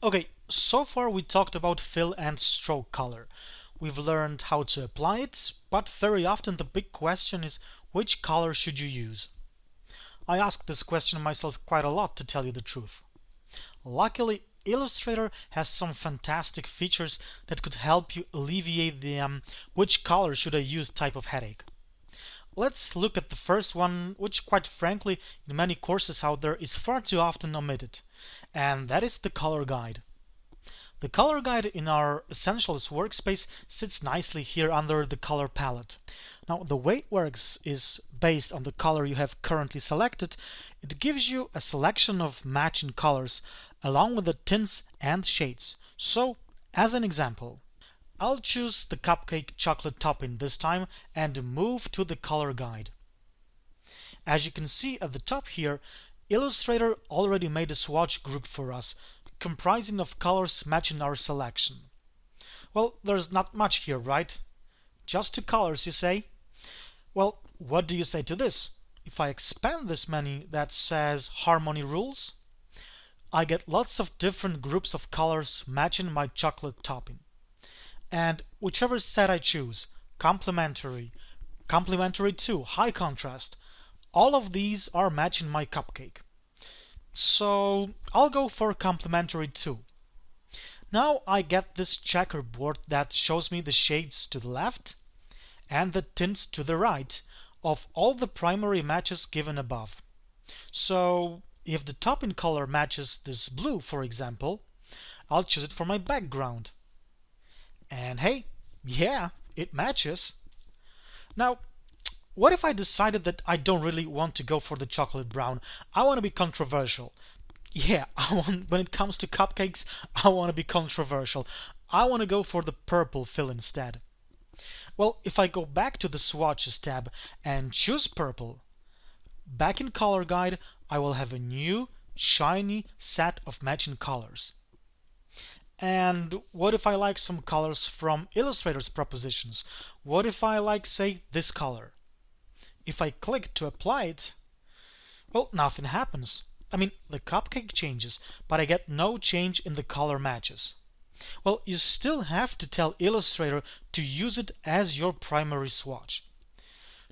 Okay, so far we talked about fill and stroke color. We've learned how to apply it, but very often the big question is which color should you use? I ask this question myself quite a lot, to tell you the truth. Luckily, Illustrator has some fantastic features that could help you alleviate the which color should I use type of headache. Let's look at the first one, which quite frankly in many courses out there is far too often omitted, and that is the color guide. The color guide in our Essentials workspace sits nicely here under the color palette. Now, the way it works is based on the color you have currently selected. It gives you a selection of matching colors along with the tints and shades. So, as an example, I'll choose the cupcake chocolate topping this time and move to the color guide. As you can see at the top here, Illustrator already made a swatch group for us, comprising of colors matching our selection. Well, there's not much here, right? Just two colors, you say? Well, what do you say to this? If I expand this menu that says Harmony Rules, I get lots of different groups of colors matching my chocolate topping. And whichever set I choose, complementary, complementary 2, high contrast, all of these are matching my cupcake. So I'll go for complementary 2. Now I get this checkerboard that shows me the shades to the left and the tints to the right of all the primary matches given above. So if the topping color matches this blue, for example, I'll choose it for my background. And hey, yeah, it matches. Now, what if I decided that I don't really want to go for the chocolate brown? I want to be controversial. Yeah, when it comes to cupcakes, I want to be controversial. I want to go for the purple fill instead. Well, if I go back to the swatches tab and choose purple, back in color guide, I will have a new shiny set of matching colors. And what if I like some colors from Illustrator's propositions? What if I like, say, this color? If I click to apply it, well, nothing happens. I mean, the cupcake changes, but I get no change in the color matches. Well, you still have to tell Illustrator to use it as your primary swatch.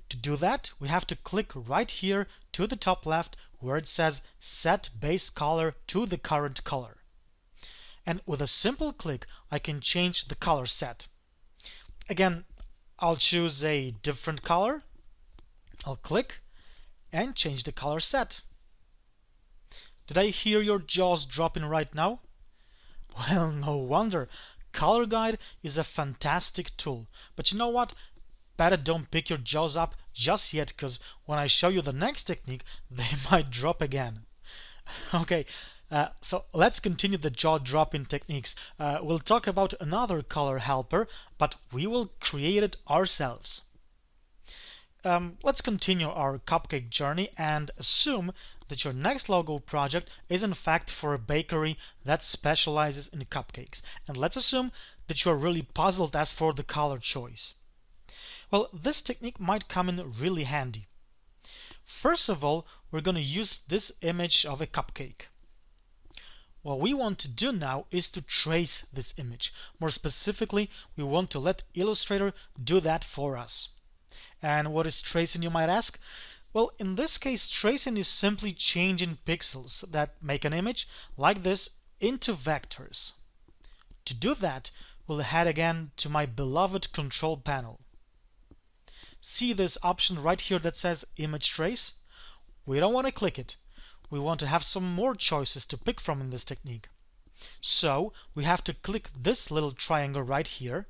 To do that, we have to click right here to the top left where it says Set Base Color to the current color. And with a simple click, I can change the color set. Again, I'll choose a different color. I'll click and change the color set. Did I hear your jaws dropping right now? Well, no wonder. Color Guide is a fantastic tool. But you know what? Better don't pick your jaws up just yet, because when I show you the next technique, they might drop again. Okay, so let's continue the jaw-dropping techniques. We'll talk about another color helper, but we will create it ourselves. Let's continue our cupcake journey and assume that your next logo project is in fact for a bakery that specializes in cupcakes. And let's assume that you are really puzzled as for the color choice. Well, this technique might come in really handy. First of all, we're going to use this image of a cupcake. What we want to do now is to trace this image. More specifically, we want to let Illustrator do that for us. And what is tracing, you might ask? Well, in this case, tracing is simply changing pixels that make an image like this into vectors. To do that, we'll head again to my beloved control panel. See this option right here that says Image Trace? We don't want to click it. We want to have some more choices to pick from in this technique. So we have to click this little triangle right here,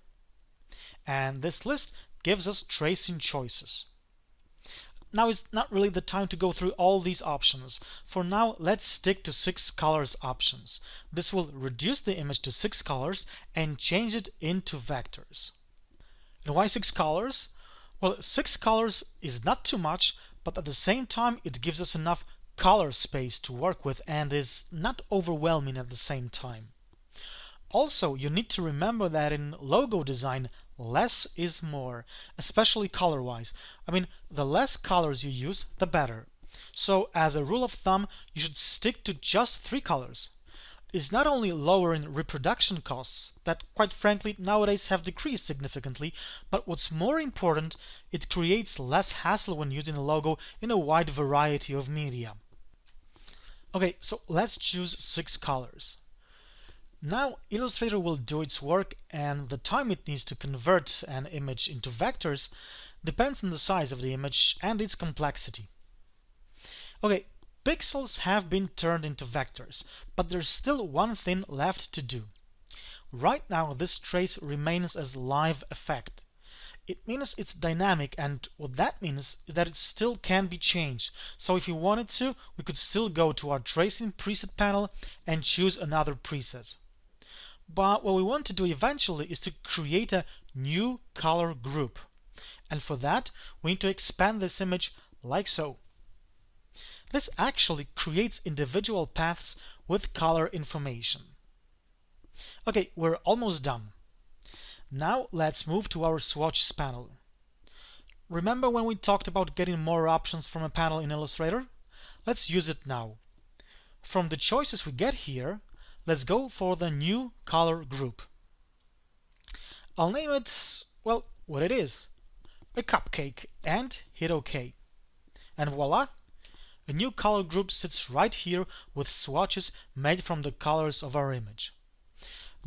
and this list gives us tracing choices. Now is not really the time to go through all these options. For now, let's stick to 6 colors options. This will reduce the image to 6 colors and change it into vectors. And why 6 colors? Well, 6 colors is not too much, but at the same time it gives us enough color space to work with and is not overwhelming at the same time. Also, you need to remember that in logo design, less is more, especially color-wise. I mean, the less colors you use, the better. So, as a rule of thumb, you should stick to just 3 colors. is not only lowering reproduction costs that quite frankly nowadays have decreased significantly, but what's more important, it creates less hassle when using a logo in a wide variety of media. Okay, so let's choose 6 colors. Now Illustrator will do its work, and the time it needs to convert an image into vectors depends on the size of the image and its complexity. Okay, pixels have been turned into vectors, but there's still one thing left to do. Right now this trace remains as live effect. It means it's dynamic, and what that means is that it still can be changed. So if we wanted to, we could still go to our tracing preset panel and choose another preset. But what we want to do eventually is to create a new color group. And for that, we need to expand this image like so. This actually creates individual paths with color information. Okay, we're almost done. Now let's move to our swatches panel. Remember when we talked about getting more options from a panel in Illustrator? Let's use it now. From the choices we get here, let's go for the new color group. I'll name it, well, what it is, a cupcake, and hit OK. And voila! A new color group sits right here with swatches made from the colors of our image.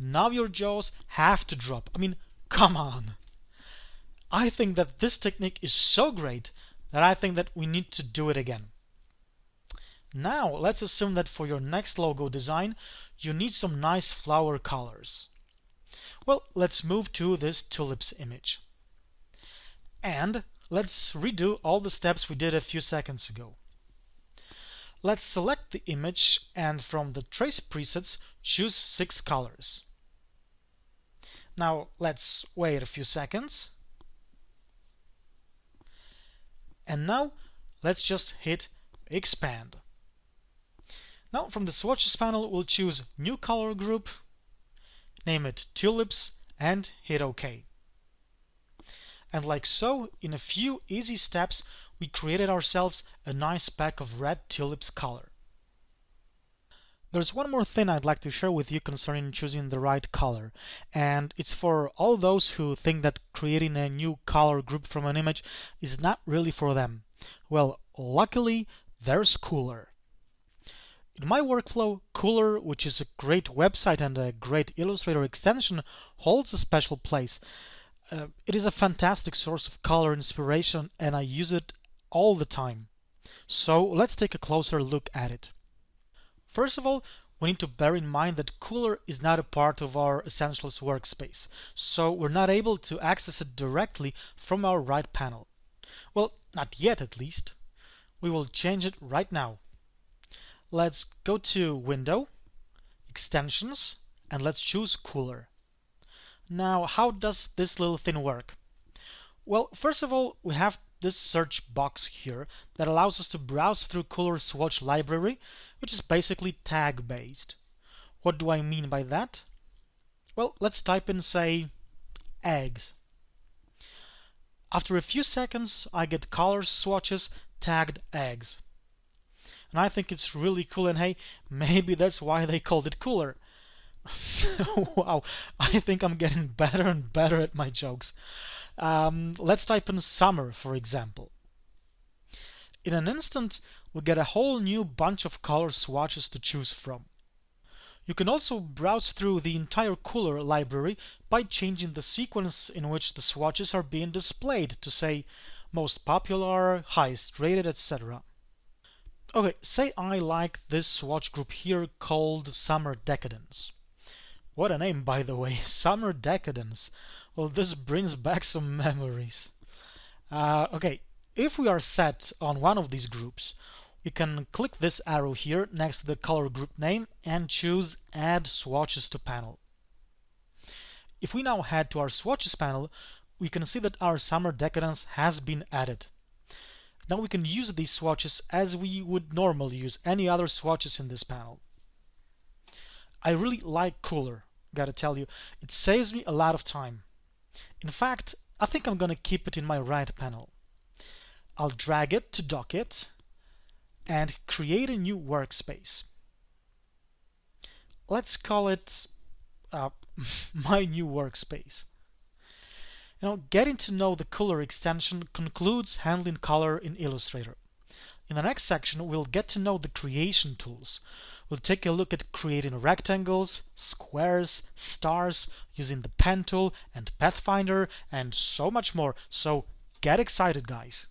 Now your jaws have to drop. I mean, come on! I think that this technique is so great that I think that we need to do it again. Now let's assume that for your next logo design you need some nice flower colors. Well, let's move to this tulips image. And let's redo all the steps we did a few seconds ago. Let's select the image and from the trace presets choose 6 colors. Now let's wait a few seconds. And now let's just hit expand. Now from the swatches panel we'll choose new color group, name it tulips, and hit OK. And like so, in a few easy steps we created ourselves a nice pack of red tulips color. There's one more thing I'd like to share with you concerning choosing the right color, and it's for all those who think that creating a new color group from an image is not really for them. Well, luckily there's Kuler. In my workflow, Kuler, which is a great website and a great Illustrator extension, holds a special place. It is a fantastic source of color inspiration and I use it all the time. So let's take a closer look at it. First of all, we need to bear in mind that Kuler is not a part of our Essentials workspace, so we're not able to access it directly from our right panel. Well, not yet at least. We will change it right now. Let's go to Window, Extensions, and let's choose Kuler. Now, how does this little thing work? Well, first of all, we have this search box here that allows us to browse through Kuler's swatch library, which is basically tag based. What do I mean by that? Well, let's type in, say, eggs. After a few seconds, I get color swatches tagged eggs. And I think it's really cool, and hey, maybe that's why they called it Kuler. Wow, I think I'm getting better and better at my jokes. Let's type in summer, for example. In an instant, we get a whole new bunch of color swatches to choose from. You can also browse through the entire Kuler library by changing the sequence in which the swatches are being displayed to say most popular, highest rated, etc. Okay, say I like this swatch group here called Summer Decadence. What a name, by the way, Summer Decadence. Well, this brings back some memories. Okay, if we are set on one of these groups, we can click this arrow here next to the color group name and choose Add Swatches to Panel. If we now head to our Swatches panel, we can see that our Summer Decadence has been added. Now we can use these swatches as we would normally use any other swatches in this panel. I really like Kuler, gotta tell you. It saves me a lot of time. In fact, I think I'm gonna keep it in my right panel. I'll drag it to Docket and create a new workspace. let's call it uh, my new workspace. Getting to know the Kuler extension concludes handling color in Illustrator. In the next section, we'll get to know the creation tools. We'll take a look at creating rectangles, squares, stars, using the pen tool and Pathfinder, and so much more. So get excited, guys!